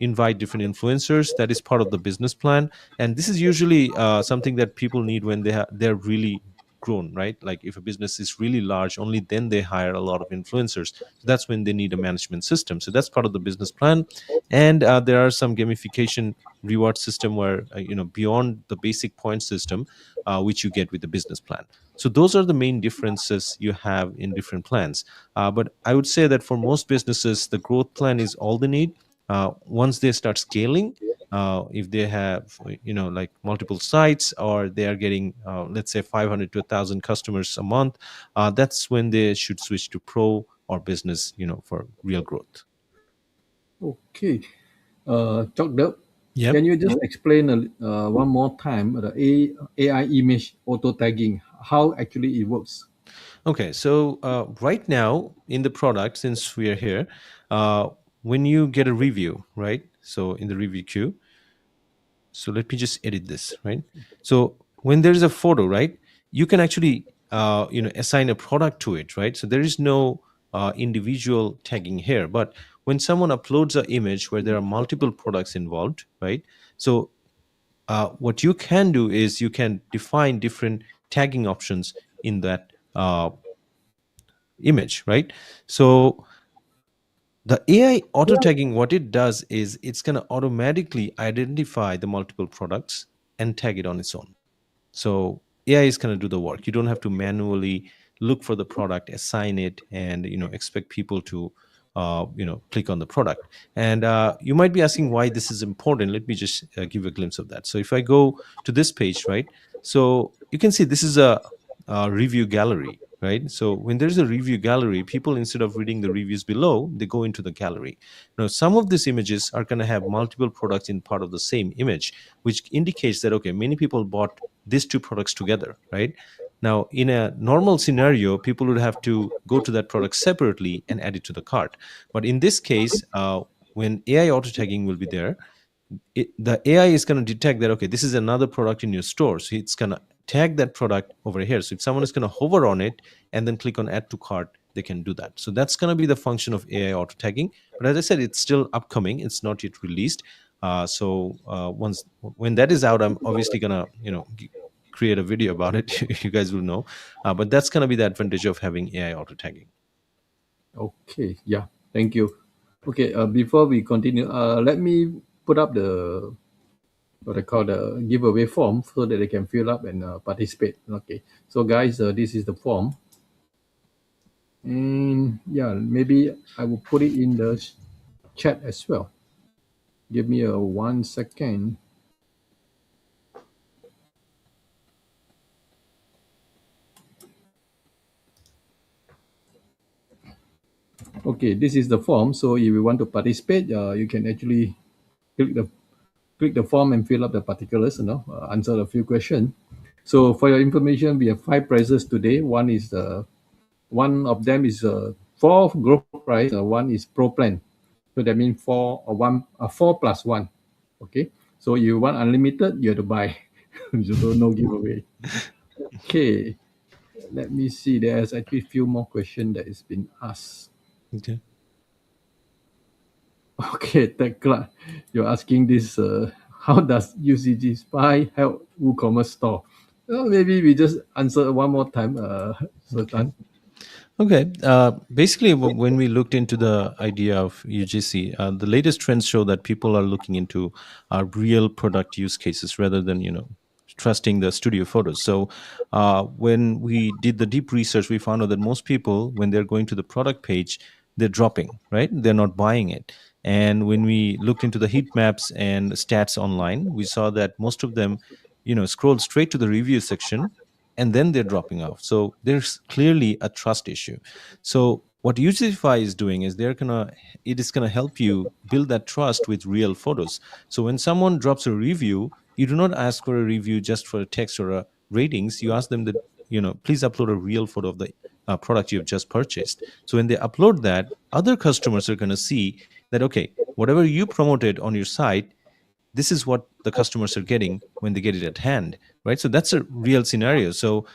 invite different influencers, that is part of the business plan, and this is usually something that people need when they're really grown, right? Like if a business is really large, only then they hire a lot of influencers. So that's when they need a management system. So that's part of the business plan. And there are some gamification reward system where beyond the basic point system, which you get with the business plan. So those are the main differences you have in different plans. But I would say that for most businesses, the growth plan is all they need. Once they start scaling, if they have like multiple sites, or they are getting let's say 500 to 1,000 customers a month, that's when they should switch to pro or business, for real growth. Okay. Chalked up. Yep. Can you just explain one more time the AI image auto tagging, how actually it works? Okay, so right now in the product, since we are here, uh, when you get a review, right? So in the review queue, so let me just edit this, right? So when there is a photo, right, you can actually assign a product to it, right? So there is no individual tagging here. But when someone uploads an image where there are multiple products involved, right? So what you can do is you can define different tagging options in that image, right? So the AI auto tagging, what it does is it's going to automatically identify the multiple products and tag it on its own. So AI is going to do the work. You don't have to manually look for the product, assign it, and expect people to click on the product. And you might be asking why this is important. Let me just give you a glimpse of that. So if I go to this page, right, so you can see this is a review gallery, right? So when there's a review gallery, people, instead of reading the reviews below, they go into the gallery. Now some of these images are going to have multiple products in part of the same image, which indicates that okay, many people bought these two products together, right? Now, in a normal scenario, people would have to go to that product separately and add it to the cart. But in this case, when AI auto tagging will be there, the AI is going to detect that okay, this is another product in your store, so it's going to tag that product over here. So if someone is going to hover on it and then click on add to cart, they can do that. So that's going to be the function of AI auto tagging. But as I said, it's still upcoming; it's not yet released. Once when that is out, I'm obviously gonna create a video about it. You guys will know. But that's gonna be the advantage of having AI auto tagging. Okay, yeah, thank you. Okay, before we continue, let me put up the what I call the giveaway form so that they can fill up and participate. Okay, so guys, this is the form, and yeah, maybe I will put it in the chat as well. Give me a 1 second. Okay, this is the form. So if you want to participate, you can actually click the click the form and fill up the particulars. Answer a few questions. So for your information, we have 5 prizes today. One of them is four growth prize. One is Pro Plan. So that means four plus one. Okay. So you want unlimited, you have to buy. So no giveaway. Okay. Let me see. There's actually a few more questions that has been asked. Okay. Okay, Tekla, you're asking this. How does UGCify help WooCommerce store? Well, maybe we just answer one more time, Okay. Sultan. Okay. Basically, when we looked into the idea of UGC, the latest trends show that people are looking into real product use cases rather than trusting the studio photos. So when we did the deep research, we found out that most people, when they're going to the product page, they're dropping, right? They're not buying it. And when we looked into the heat maps and stats online, we saw that most of them, scroll straight to the review section and then they're dropping off. So there's clearly a trust issue. So what Useify is doing is it is gonna help you build that trust with real photos. So when someone drops a review, you do not ask for a review just for a text or a ratings. You ask them that please upload a real photo of the product you've just purchased. So when they upload that, other customers are gonna see that okay, whatever you promoted on your site, this is what the customers are getting when they get it at hand, right? So that's a real scenario. So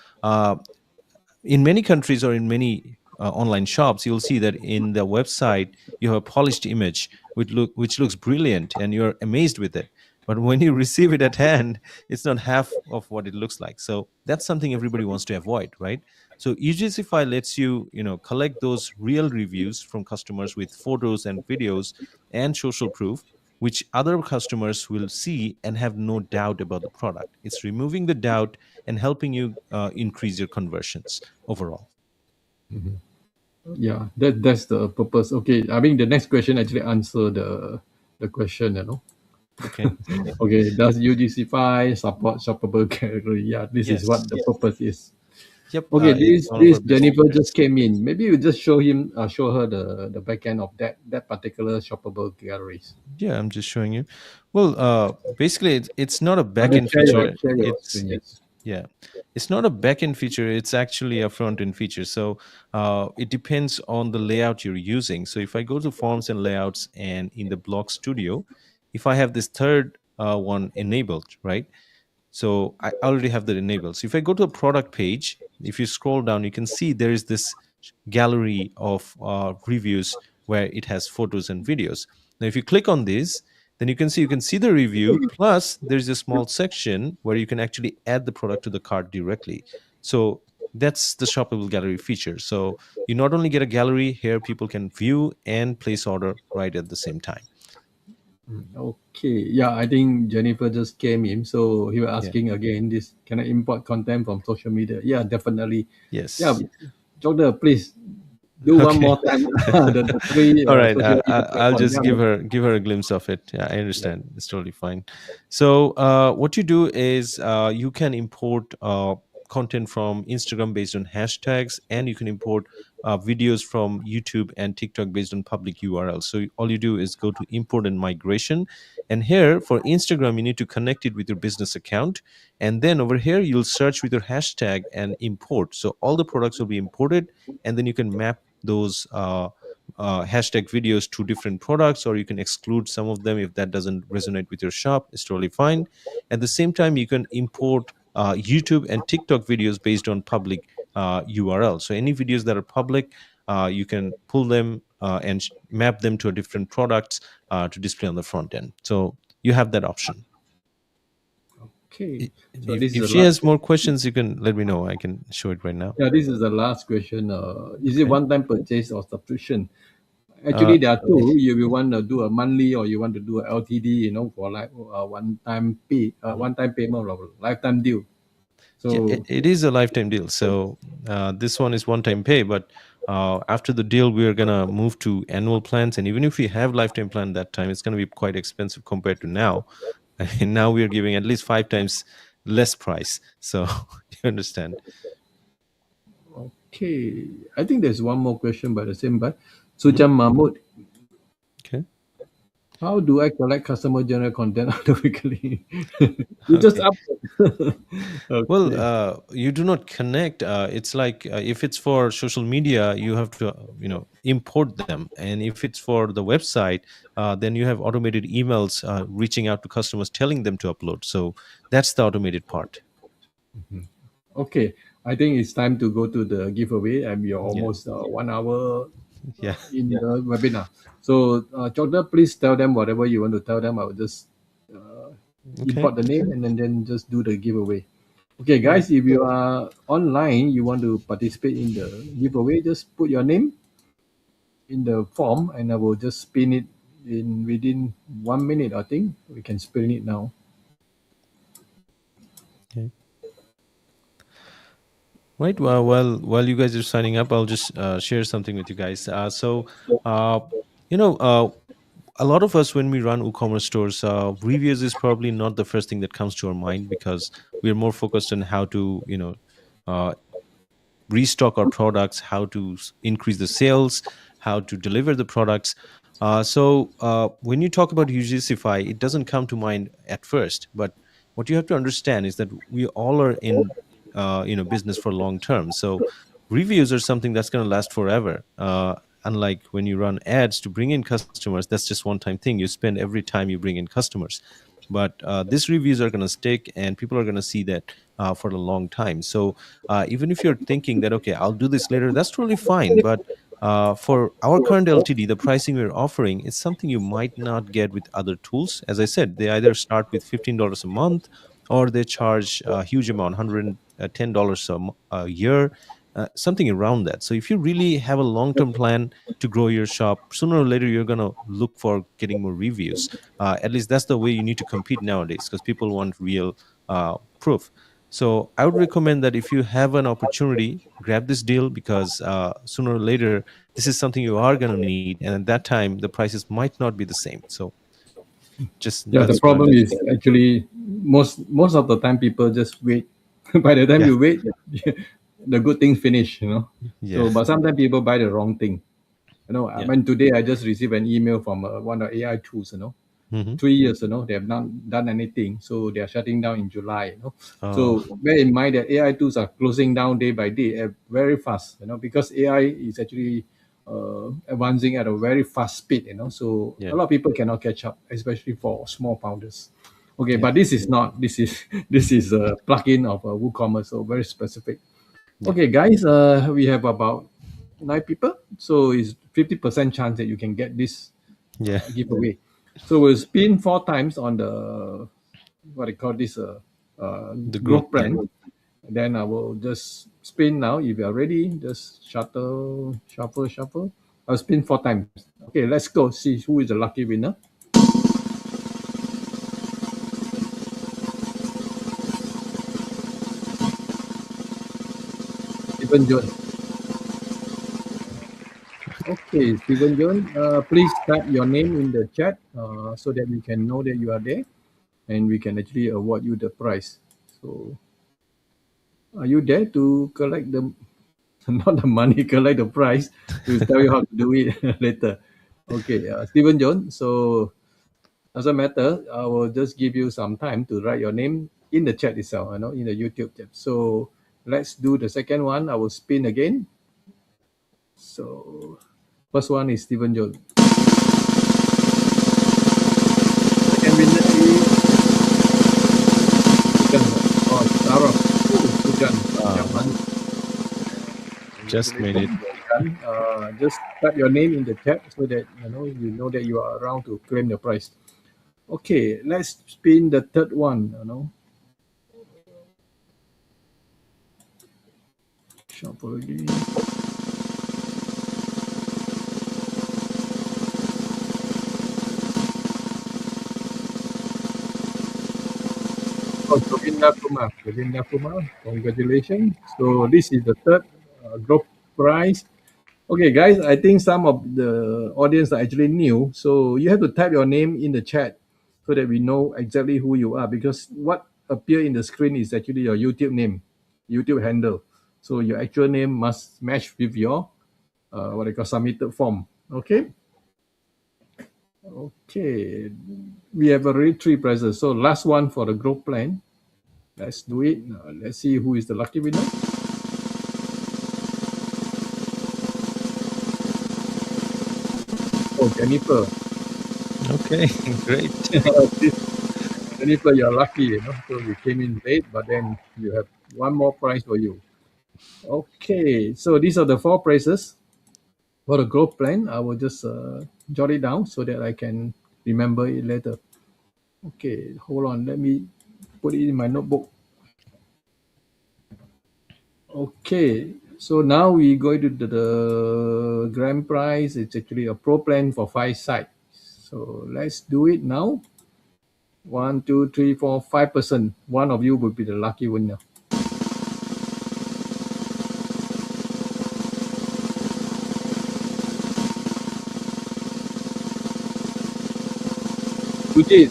in many countries or in many online shops, you'll see that in the website you have a polished image which looks brilliant and you're amazed with it. but when you receive it at hand, it's not half of what it looks like. So that's something everybody wants to avoid, right? So UGCify lets you, collect those real reviews from customers with photos and videos and social proof, which other customers will see and have no doubt about the product. It's removing the doubt and helping you increase your conversions overall. Yeah, that's the purpose. Okay, I mean the next question actually answer the question, you know. Okay. Okay, does UGCify support shoppable category? Yeah, this is what Yes. the purpose is. Yep. Okay, It's this one of this our best Jennifer just features. came in. Maybe you just show her the back end of that particular shoppable galleries. Yeah, I'm just showing you. Well, basically, it's not a Just backend feature. share your It's screen. Yes. Yeah, it's not a backend feature. It's actually a front end feature. So it depends on the layout you're using. So if I go to forms and layouts and in the Block Studio, if I have this third one enabled, right? So I already have that enabled. So if I go to a product page, if you scroll down, you can see there is this gallery of reviews where it has photos and videos. Now, if you click on this, then you can see the review. Plus, there's a small section where you can actually add the product to the cart directly. So that's the shoppable gallery feature. So you not only get a gallery here, people can view and place order right at the same time. Okay. Yeah, I think Jennifer just came in, so he was Yeah. asking again. This can I import content from social media? Yeah, definitely. Yeah, Yes. Jordan, please do one Okay. more time the three All right. social media I'll platforms. just Yeah, give her a glimpse of it. Yeah, I yeah. understand. It's totally fine. So what you do is you can import content from Instagram based on hashtags, and you can import videos from YouTube and TikTok based on public URLs. So all you do is go to import and migration, and here for Instagram you need to connect it with your business account, and then over here you'll search with your hashtag and import. So all the products will be imported, and then you can map those hashtag videos to different products, or you can exclude some of them if that doesn't resonate with your shop. It's totally fine. At the same time, you can import YouTube and TikTok videos based on public URL. So any videos that are public, you can pull them and map them to a different products to display on the front end. So you have that option. Okay. So If, this is if the she last has more question. questions, you can let me know. I can show it right now. Yeah, this is the last question. Is it Okay. one-time purchase or subscription? Uh, Actually, there are two. You want to do a monthly or you want to do a LTD, for like one-time payment or lifetime deal. Yeah, it, So, it is a lifetime deal. So this one is one time pay, but after the deal, we are gonna move to annual plans. And even if we have lifetime plan that time, it's gonna be quite expensive compared to now. And now we are giving at least 5 times less price. So you understand? okay. I think there's one more question by the same guy. Mhm. Sujam Mahmud, Okay. how do I collect customer general content automatically? You just Okay. upload. Well, Okay. you do not connect. It's like if it's for social media, you have to, import them, and if it's for the website, then you have automated emails reaching out to customers, telling them to upload. So that's the automated part. Okay. I think it's time to go to the giveaway, and we are Yeah, almost 1 hour yeah. in the webinar. So, Jordan, please tell them whatever you want to tell them. I will just Okay. import the name and then just do the giveaway. Okay, All right. guys, if you are online, you want to participate in the giveaway, just put your name in the form and I will just spin it in within 1 minute. I think we can spin it now. Okay. Right. Well, while you guys are signing up, I'll just share something with you guys. Uh, you know, a lot of us, when we run e-commerce stores, reviews is probably not the first thing that comes to our mind, because we're more focused on how to, uh, restock our products, how to increase the sales, how to deliver the products. So when you talk about UGCify, it doesn't come to mind at first. But what you have to understand is that we all are in business for long term. So reviews are something that's going to last forever. Unlike when you run ads to bring in customers, that's just one time thing. You spend every time you bring in customers. But these reviews are going to stick, and people are going to see that for a long time. So even if you're thinking that, okay, I'll do this later, that's totally fine. But For our current LTD, the pricing we're offering is something you might not get with other tools. As I said, they either start with $15 a month, or they charge a huge amount, $110 a year, something around that. So if you really have a long-term plan to grow your shop, sooner or later you're going to look for getting more reviews. At least that's the way you need to compete nowadays, because people want real proof. So I would recommend that if you have an opportunity, grab this deal, because sooner or later this is something you are going to need, and at that time the prices might not be the same. So just Yeah, the that's what I'm problem is thinking. actually most of the time people just wait. By the time Yeah, you wait, the good things finish, you know. yeah, So, but sometimes people buy the wrong thing. You know, I yeah. mean, today I just received an email from one of AI tools. You know, Hmm. 3 years, they have not done anything, so they are shutting down in July. Oh, So bear in mind that AI tools are closing down day by day, very fast. Because AI is actually advancing at a very fast speed. So yeah, a lot of people cannot catch up, especially for small founders. Okay, yeah, but this is not. This is this is a plugin of WooCommerce, so very specific. yeah, Okay, guys, we have about 9 people, so it's 50% chance that you can get this yeah. giveaway. So we'll spin 4 times on the what they call this The growth growth plan. plan. Then I will just spin now. If you are ready, just shuffle, shuffle. I'll spin 4 times. Okay, let's go see who is the lucky winner. Stephen John. Okay, Stephen John, please type your name in the chat so that we can know that you are there and we can actually award you the prize. So, are you there to collect the not the money, collect the prize? We'll tell you how to do it later. Okay, Stephen John. So, doesn't matter. I will just give you some time to write your name in the chat itself. In the YouTube chat. So, let's do the second one. I will spin again. So, first one is Stephen John. Second winner is Hujan. Oh, Sarah. Oh, Hujan. Yang uh, manis. just made Congratulations, it. Hujan. Just type your name in the chat so that you know that you are around to claim the prize. Okay, let's spin the third one. Shuffle again. Oh, Govinda Kumar. Govinda Kumar, congratulations. So this is the third group prize. Okay, guys, I think some of the audience are actually new. So you have to type your name in the chat so that we know exactly who you are, because what appear in the screen is actually your YouTube name, YouTube handle. So your actual name must match with your what they call submitted form. Okay. Okay. We have already 3 prizes. So last one for the group plan. Let's do it. Let's see who is the lucky winner. Oh, Jennifer. Okay, great. Jennifer, you're lucky. So we came in late, but then you have one more prize for you. Okay, so these are the 4 prizes for the growth plan. I will just jot it down so that I can remember it later. Okay, hold on. Let me put it in my notebook. Okay, so now we go to the grand prize. It's actually a pro plan for 5 sites. So let's do it now. One, two, three, four, 5%. One of you will be the lucky winner. Sujit.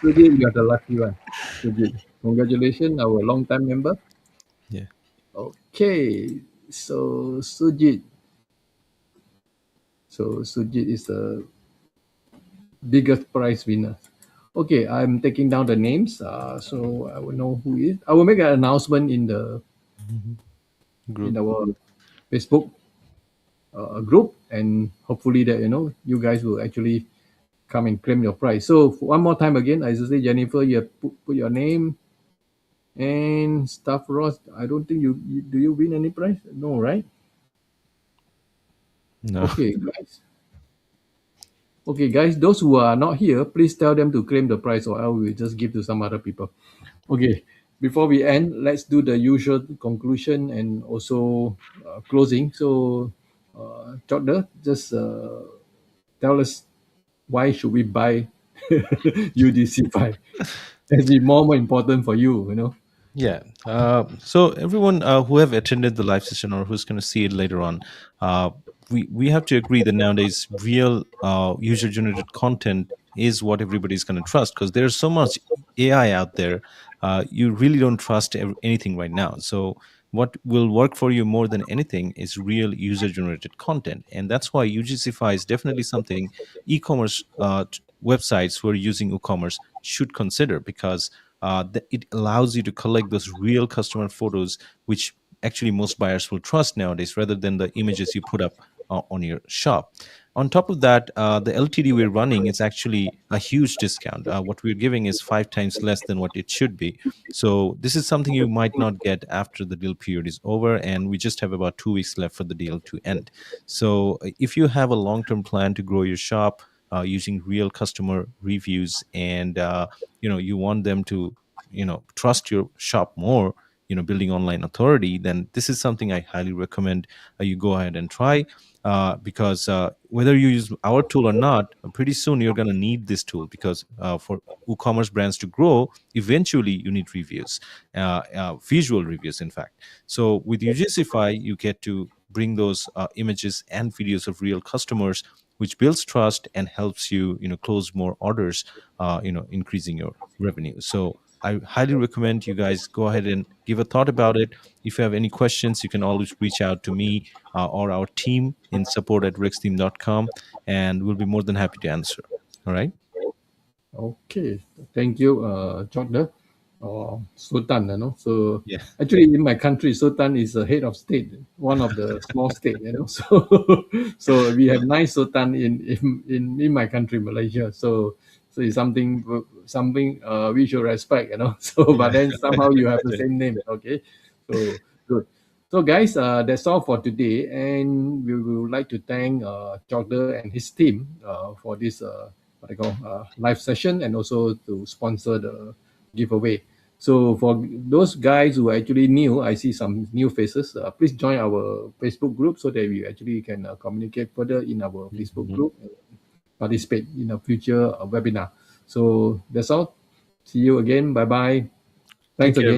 Sujit, you are the lucky one. Sujit. Congratulations, our long time member. Yeah. Okay. So Sujit. So Sujit is the biggest prize winner. Okay, I'm taking down the names, so I will know who is. I will make an announcement in the Mhm. in Group. our Facebook group, and hopefully that you guys will actually come and claim your prize. So one more time again, I just say Jennifer, you have put your name and stuff. Ross, I don't think you do. You win any prize? No, right? No. Okay, guys. Okay, guys, those who are not here, please tell them to claim the prize or else we'll just give to some other people. Okay, before we end, let's do the usual conclusion and also closing. So, Jordan, just tell us why should we buy UGCify? That's be more important for you, you know. Yeah. So everyone who have attended the live session or who's going to see it later on, uh, we have to agree that nowadays real user generated content is what everybody's going to trust, because there's so much AI out there. You really don't trust anything right now. So what will work for you more than anything is real user generated content, and that's why UGCify is definitely something e-commerce websites who are using e-commerce should consider, because it allows you to collect those real customer photos, which actually most buyers will trust nowadays, rather than the images you put up on your shop. On top of that, the LTD we're running is actually a huge discount. What we're giving is 5 times less than what it should be. So this is something you might not get after the deal period is over, and we just have about 2 weeks left for the deal to end. So if you have a long-term plan to grow your shop using real customer reviews, and you want them to trust your shop more, building online authority, then this is something I highly recommend you go ahead and try, because whether you use our tool or not, pretty soon you're going to need this tool, because for e-commerce brands to grow, eventually you need reviews, visual reviews in fact. So with UGCify, you get to bring those images and videos of real customers, which builds trust and helps you close more orders, increasing your revenue. So I highly recommend you guys go ahead and give a thought about it. If you have any questions, you can always reach out to me or our team in support@rexteam.com, and we'll be more than happy to answer. All right. Okay, thank you, Jordan or Sultan. You know, so Yeah. actually in my country, Sultan is the head of state, one of the small state. You know, so so we have nine Sultan in my country, Malaysia. So it's something we should respect. You know, so but Yeah. then somehow you have the same name. Okay, so good. So guys, that's all for today, and we would like to thank Jordan and his team for this what I call live session, and also to sponsor the giveaway. So for those guys who are actually new, I see some new faces. Please join our Facebook group so that we actually can communicate further in our Facebook Mhm. group and participate in a future webinar. So that's all. See you again. Bye bye. Thanks Thank you, again. everyone.